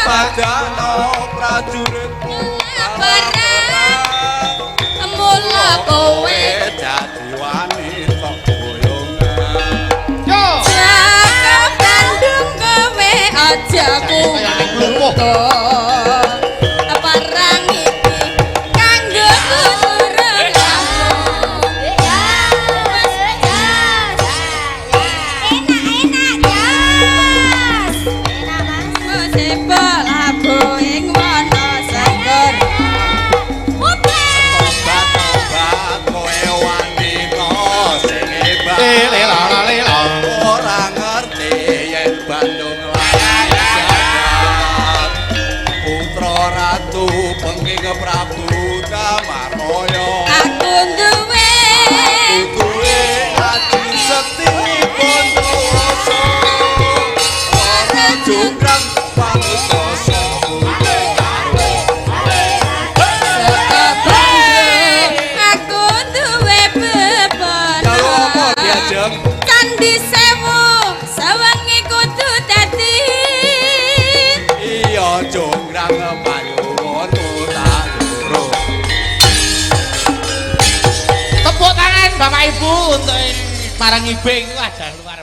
padano prajuritku mula kowe dadi wanita boyongan yo cakep Bandung kowe aja kumpul parang iki kanggo turun enak-enak jas enak mas sebel aboing wana sangger obat kowe wanita sing hebat ora ngerti yen Bandung putra ratu pengking Prabu Damaraya aku duwe ati sekti Bondowoso ora jonggrang panutoso aku duwe beban Candi Sewu sawangi kudu dadi iya jonggrang payuwono tanduro tepuk tangan Bapak Ibu untuk marang Ibing wah luar